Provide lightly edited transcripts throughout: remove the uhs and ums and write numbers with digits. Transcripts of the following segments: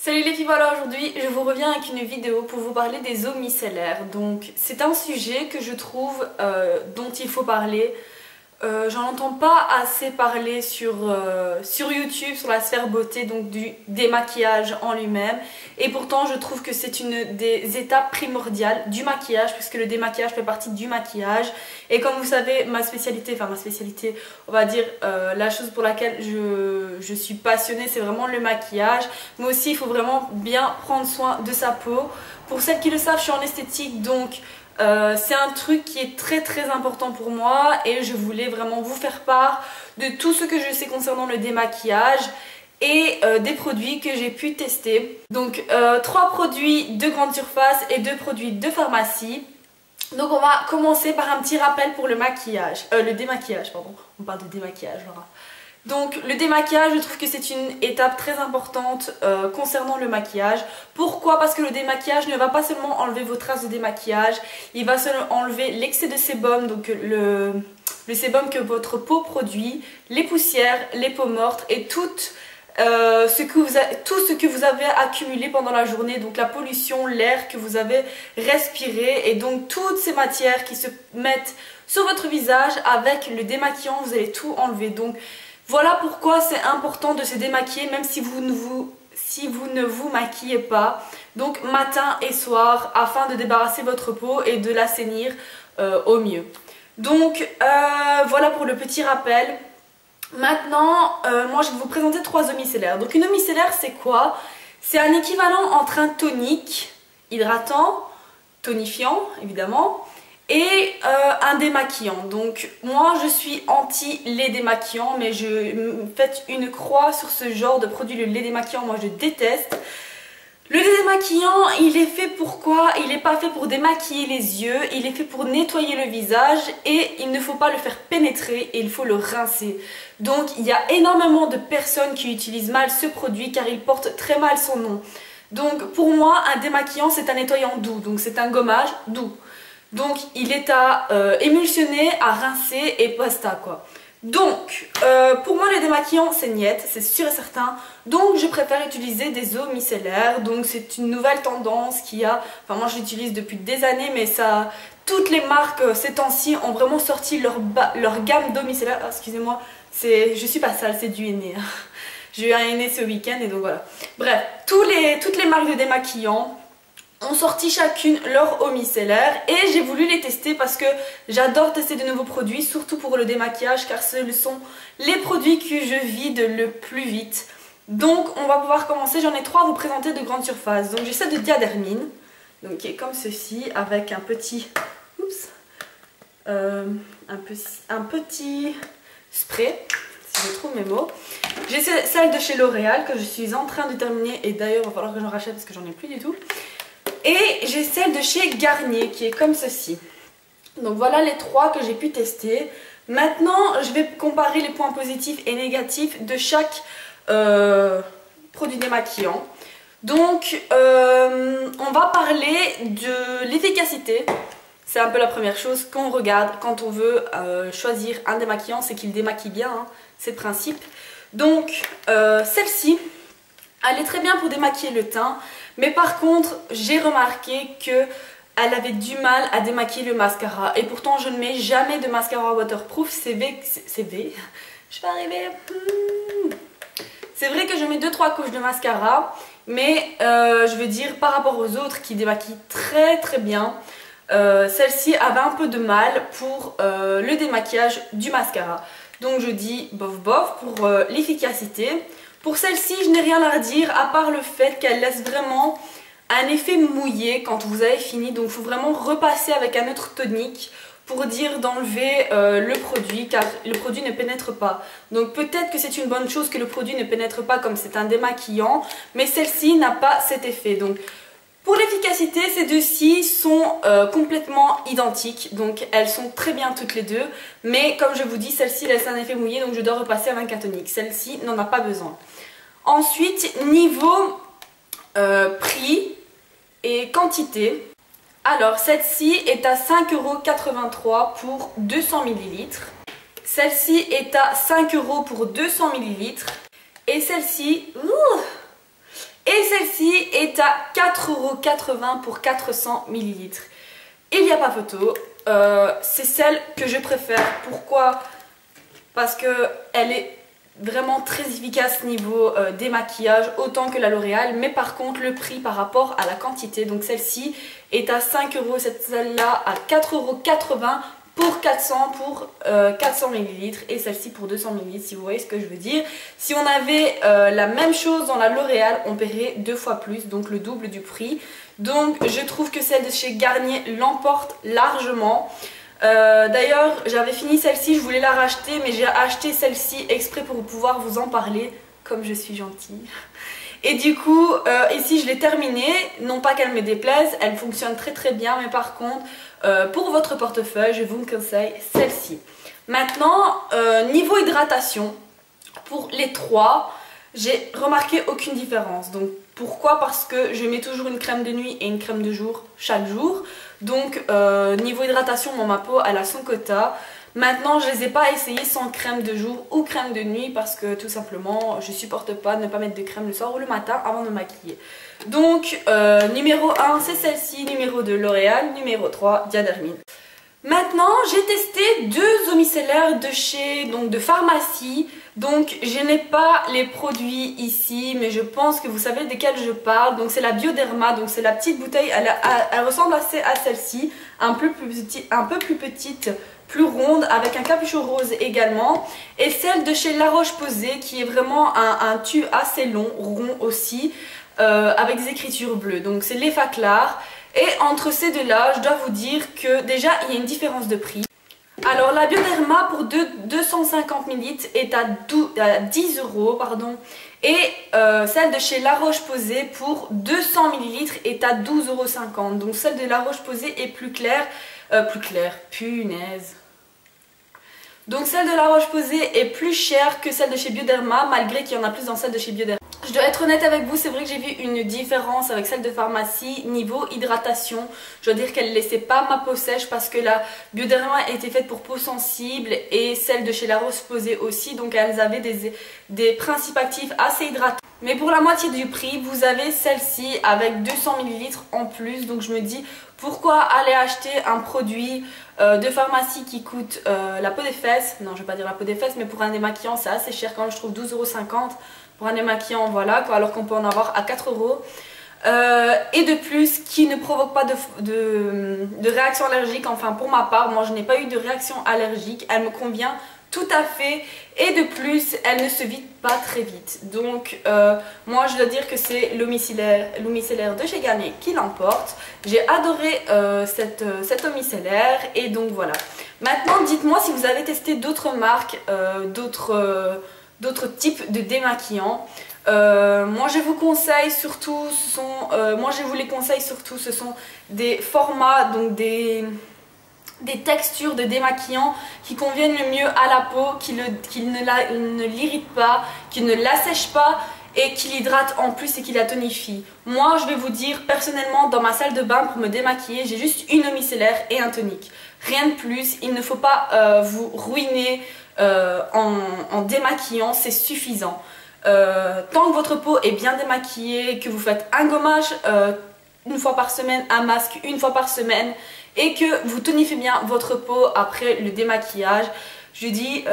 Salut les filles, voilà, aujourd'hui je vous reviens avec une vidéo pour vous parler des eaux micellaires. Donc c'est un sujet que je trouve dont il faut parler. J'en entends pas assez parler sur YouTube, sur la sphère beauté, donc du démaquillage en lui-même. Et pourtant je trouve que c'est une des étapes primordiales du maquillage, puisque le démaquillage fait partie du maquillage. Et comme vous savez, ma spécialité, on va dire la chose pour laquelle je suis passionnée, c'est vraiment le maquillage. Mais aussi il faut vraiment bien prendre soin de sa peau. Pour celles qui le savent, je suis en esthétique, donc c'est un truc qui est très important pour moi et je voulais vraiment vous faire part de tout ce que je sais concernant le démaquillage et des produits que j'ai pu tester. Donc 3 produits de grande surface et 2 produits de pharmacie. Donc on va commencer par un petit rappel pour le maquillage, le démaquillage pardon, on parle de démaquillage Laura. Donc le démaquillage, je trouve que c'est une étape très importante concernant le maquillage. Pourquoi? Parce que le démaquillage ne va pas seulement enlever vos traces de démaquillage, il va seulement enlever l'excès de sébum, donc le sébum que votre peau produit, les poussières, les peaux mortes et tout ce que vous avez accumulé pendant la journée, donc la pollution, l'air que vous avez respiré et donc toutes ces matières qui se mettent sur votre visage. Avec le démaquillant, vous allez tout enlever. Donc voilà pourquoi c'est important de se démaquiller même si vous ne vous maquillez pas. Donc matin et soir afin de débarrasser votre peau et de l'assainir au mieux. Donc voilà pour le petit rappel. Maintenant, moi je vais vous présenter 3 eaux micellaires. Donc une eau micellaire c'est quoi? C'est un équivalent entre un tonique, hydratant, tonifiant évidemment, et un démaquillant. Donc moi je suis anti lait démaquillant, mais je faites une croix sur ce genre de produit, le lait démaquillant, moi je déteste. Le démaquillant, il est fait pour quoi? Il n'est pas fait pour démaquiller les yeux, il est fait pour nettoyer le visage et il ne faut pas le faire pénétrer et il faut le rincer. Donc il y a énormément de personnes qui utilisent mal ce produit car il porte très mal son nom. Donc pour moi, un démaquillant c'est un nettoyant doux, donc c'est un gommage doux. Donc il est à émulsionner, à rincer et basta quoi. Donc pour moi le démaquillant c'est niet, c'est sûr et certain. Donc je préfère utiliser des eaux micellaires. Donc c'est une nouvelle tendance qui a, enfin moi je l'utilise depuis des années, mais ça, toutes les marques ces temps-ci ont vraiment sorti leur gamme d'eau micellaire. Ah, excusez-moi, je suis pas sale, c'est du henné. J'ai eu un henné ce week-end et donc voilà. Bref, toutes les marques de démaquillants ont sorti chacune leur eau micellaire et j'ai voulu les tester parce que j'adore tester de nouveaux produits, surtout pour le démaquillage car ce sont les produits que je vide le plus vite. Donc on va pouvoir commencer, j'en ai 3 à vous présenter de grande surface. Donc j'ai celle de Diadermine, donc qui est comme ceci avec un petit, un petit spray, si je trouve mes mots. J'ai celle de chez L'Oréal que je suis en train de terminer et d'ailleurs il va falloir que j'en rachète parce que j'en ai plus du tout. Et j'ai celle de chez Garnier qui est comme ceci. Donc voilà les 3 que j'ai pu tester. Maintenant je vais comparer les points positifs et négatifs de chaque produit démaquillant. Donc on va parler de l'efficacité. C'est un peu la première chose qu'on regarde quand on veut choisir un démaquillant, c'est qu'il démaquille bien, hein, c'est le principe. Donc celle-ci, elle est très bien pour démaquiller le teint. Mais par contre, j'ai remarqué qu'elle avait du mal à démaquiller le mascara. Et pourtant, je ne mets jamais de mascara waterproof. Je vais arriver. C'est vrai que je mets 2-3 couches de mascara. Mais je veux dire, par rapport aux autres qui démaquillent très bien, celle-ci avait un peu de mal pour le démaquillage du mascara. Donc je dis bof bof pour l'efficacité. Pour celle-ci, je n'ai rien à redire à part le fait qu'elle laisse vraiment un effet mouillé quand vous avez fini. Donc il faut vraiment repasser avec un autre tonique pour dire d'enlever le produit car le produit ne pénètre pas. Donc peut-être que c'est une bonne chose que le produit ne pénètre pas comme c'est un démaquillant, mais celle-ci n'a pas cet effet. Donc pour l'efficacité, ces deux-ci sont complètement identiques, donc elles sont très bien toutes les deux, mais comme je vous dis, celle-ci laisse un effet mouillé, donc je dois repasser avec un tonique. Celle-ci n'en a pas besoin. Ensuite, niveau prix et quantité, alors celle-ci est à 5,83 € pour 200 ml. Celle-ci est à 5 € pour 200 ml. Et celle-ci, est à 4,80 € pour 400 ml. Il n'y a pas photo, c'est celle que je préfère. Pourquoi? Parce qu'elle est vraiment très efficace niveau démaquillage, autant que la L'Oréal, mais par contre le prix par rapport à la quantité, donc celle-ci est à 5 €, celle-là à 4,80 € pour 400 ml et celle-ci pour 200 ml, si vous voyez ce que je veux dire. Si on avait la même chose dans la L'Oréal, on paierait 2 fois plus, donc le double du prix. Donc je trouve que celle de chez Garnier l'emporte largement. D'ailleurs j'avais fini celle-ci, je voulais la racheter, mais j'ai acheté celle-ci exprès pour pouvoir vous en parler, comme je suis gentille. Et du coup ici je l'ai terminée, non pas qu'elle me déplaise, elle fonctionne très très bien, mais par contre pour votre portefeuille je vous conseille celle-ci. Maintenant niveau hydratation, pour les trois j'ai remarqué aucune différence. Donc pourquoi? Parce que je mets toujours une crème de nuit et une crème de jour chaque jour. Donc niveau hydratation, ma peau elle a son quota. Maintenant je les ai pas essayées sans crème de jour ou crème de nuit parce que tout simplement je supporte pas de ne pas mettre de crème le soir ou le matin avant de me maquiller. Donc numéro 1 c'est celle-ci, numéro 2 L'Oréal, numéro 3 Diadermine. Maintenant j'ai testé deux eaux micellaires de pharmacie. Donc je n'ai pas les produits ici, mais je pense que vous savez desquels je parle. Donc c'est la Bioderma, donc c'est la petite bouteille, elle ressemble assez à celle-ci, un peu plus petite, plus ronde, avec un capuchon rose également. Et celle de chez La Roche-Posay qui est vraiment un tube assez long, rond aussi, avec des écritures bleues. Donc c'est l'Effaclar. Et entre ces deux-là, je dois vous dire que déjà il y a une différence de prix. Alors la Bioderma pour 250 ml est à 10 € pardon, et celle de chez La Roche-Posay pour 200 ml est à 12,50 €. Donc celle de La Roche-Posay est plus claire, punaise. Donc celle de La Roche-Posay est plus chère que celle de chez Bioderma, malgré qu'il y en a plus dans celle de chez Bioderma. Je dois être honnête avec vous, c'est vrai que j'ai vu une différence avec celle de pharmacie niveau hydratation. Je dois dire qu'elle ne laissait pas ma peau sèche parce que la Bioderma était faite pour peau sensible et celle de chez La Roche-Posay aussi. Donc elles avaient des principes actifs assez hydratants. Mais pour la moitié du prix, vous avez celle-ci avec 200 ml en plus. Donc je me dis, pourquoi aller acheter un produit de pharmacie qui coûte la peau des fesses? Non, je vais pas dire la peau des fesses, mais pour un démaquillant, c'est assez cher quand même, je trouve 12,50 € pour un démaquillant, voilà, quoi, alors qu'on peut en avoir à 4 €. Et de plus, qui ne provoque pas de réaction allergique. Enfin, pour ma part, moi je n'ai pas eu de réaction allergique, elle me convient tout à fait. Et de plus, elle ne se vide pas très vite. Donc moi je dois dire que c'est l'eau micellaire de chez Garnier qui l'emporte. J'ai adoré cette eau micellaire. Et donc voilà. Maintenant dites-moi si vous avez testé d'autres marques, d'autres types de démaquillants. Moi je vous conseille surtout, ce sont des formats, donc des textures de démaquillants qui conviennent le mieux à la peau, qui ne l'irritent pas, qui ne l'assèchent pas et qui l'hydratent en plus et qui la tonifient. Moi je vais vous dire, personnellement dans ma salle de bain pour me démaquiller, j'ai juste une eau micellaire et un tonique. Rien de plus, il ne faut pas vous ruiner en démaquillant, c'est suffisant. Tant que votre peau est bien démaquillée, que vous faites un gommage une fois par semaine, un masque une fois par semaine et que vous tonifiez bien votre peau après le démaquillage, je dis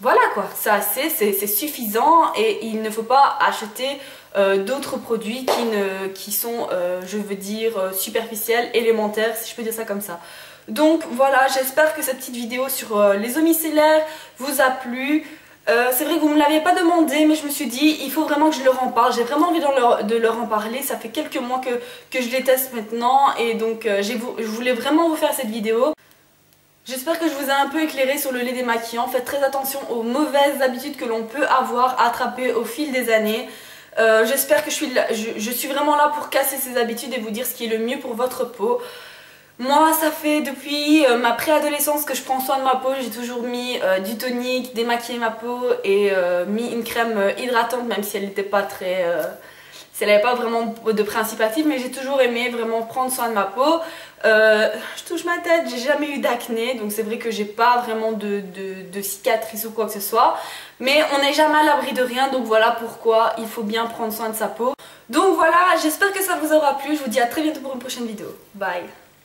voilà quoi, c'est suffisant. Et il ne faut pas acheter d'autres produits qui sont je veux dire superficiels, élémentaires, si je peux dire ça comme ça. Donc voilà, j'espère que cette petite vidéo sur les eaux micellaires vous a plu. C'est vrai que vous ne me l'aviez pas demandé, mais je me suis dit il faut vraiment que je leur en parle. J'ai vraiment envie de leur en parler. Ça fait quelques mois que je les teste maintenant et donc je voulais vraiment vous faire cette vidéo. J'espère que je vous ai un peu éclairé sur le lait démaquillant. Faites très attention aux mauvaises habitudes que l'on peut avoir attrapées au fil des années. J'espère que je suis vraiment là pour casser ces habitudes et vous dire ce qui est le mieux pour votre peau. Moi, ça fait depuis ma préadolescence que je prends soin de ma peau. J'ai toujours mis du tonique, démaquillé ma peau et mis une crème hydratante, même si elle n'était pas très ça n'avait pas vraiment de principe actif, mais j'ai toujours aimé vraiment prendre soin de ma peau. Je touche ma tête, j'ai jamais eu d'acné, donc c'est vrai que j'ai pas vraiment de cicatrices ou quoi que ce soit. Mais on n'est jamais à l'abri de rien, donc voilà pourquoi il faut bien prendre soin de sa peau. Donc voilà, j'espère que ça vous aura plu, je vous dis à très bientôt pour une prochaine vidéo. Bye!